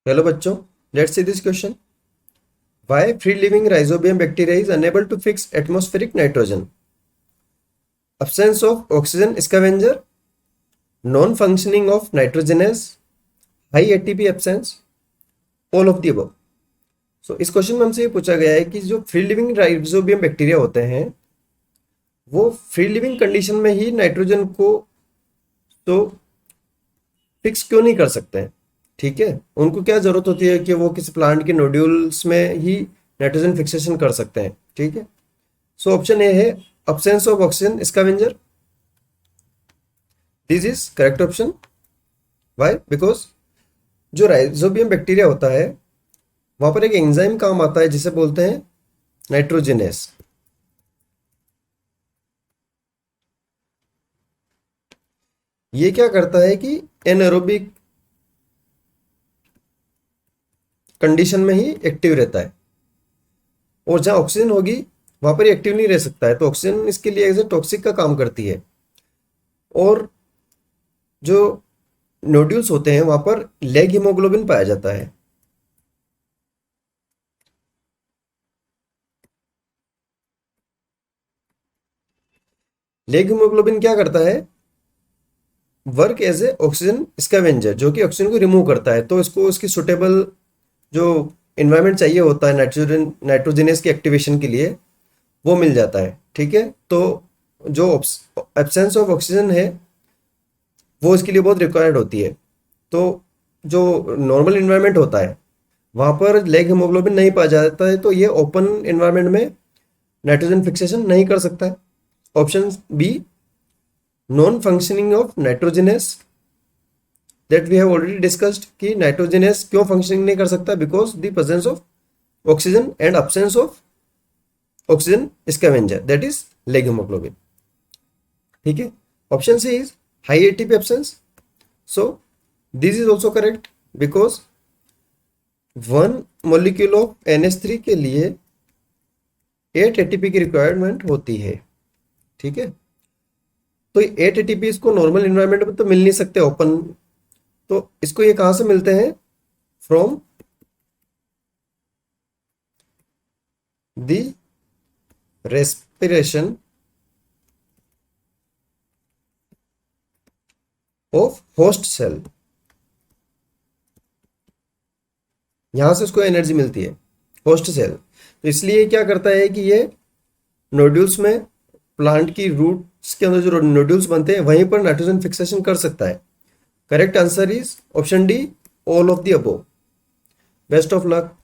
Hello बच्चों, let's see this question. Why free living rhizobium bacteria is unable to fix atmospheric nitrogen? absence of oxygen scavenger, non functioning of nitrogenase, high ATP absence, all of the above। सो इस question में हमसे ये पूछा गया है कि जो free living rhizobium bacteria होते हैं वो फ्री लिविंग कंडीशन में ही नाइट्रोजन को तो फिक्स क्यों नहीं कर सकते हैं। ठीक है, उनको क्या जरूरत होती है कि वो किसी प्लांट के नोड्यूल्स में ही नाइट्रोजन फिक्सेशन कर सकते हैं। ठीक है, सो ऑप्शन ए है absence of oxygen scavenger। This is correct option. Why? Because जो राइजोबियम बैक्टीरिया होता है वहां पर एक एंजाइम काम आता है जिसे बोलते हैं नाइट्रोजिनेस। ये क्या करता है कि एनारोबिक कंडीशन में ही एक्टिव रहता है और जहां ऑक्सीजन होगी वहां पर एक्टिव नहीं रह सकता है, तो ऑक्सीजन इसके लिए एज ए टॉक्सिक का काम करती है। और जो नोड्यूल्स होते हैं वहां पर लेग हीमोग्लोबिन पाया जाता है। लेग हीमोग्लोबिन क्या करता है? Work as a oxygen scavenger, जो कि ऑक्सीजन को रिमूव करता है, तो इसको उसकी सुटेबल जो इन्वायरमेंट चाहिए होता है नाइट्रोजनस की एक्टिवेशन के लिए वो मिल जाता है। ठीक है, तो जो एब्सेंस ऑफ ऑक्सीजन है वो इसके लिए बहुत रिक्वायर्ड होती है। तो जो नॉर्मल इन्वायरमेंट होता है वहाँ पर लेग हीमोग्लोबिन नहीं पाया जाता है, तो ये ओपन इन्वायरमेंट में नाइट्रोजन फिक्सेशन नहीं कर सकता है। Option B, non functioning of nitrogenase, that we have already discussed कि नाइट्रोजनस क्यों फंक्शनिंग नहीं कर सकता, because the presence of oxygen and absence of oxygen scavenger, that is leg haemoglobin. ठीक है, option C is high ATP absence. So this is also correct because 1 molecule of NH3 के लिए 8 ATP की requirement होती है। ठीक है, तो 8 एटीपी इसको नॉर्मल इन्वायरमेंट में तो मिल नहीं सकते ओपन, तो इसको ये कहां से मिलते हैं? From the respiration of host cell, यहां से उसको एनर्जी मिलती है होस्ट सेल। तो इसलिए क्या करता है कि ये नोड्यूल्स में प्लांट की रूट्स के अंदर जो नोड्यूल्स बनते हैं वहीं पर नाइट्रोजन फिक्सेशन कर सकता है। Correct answer is option D, all of the above. Best of luck.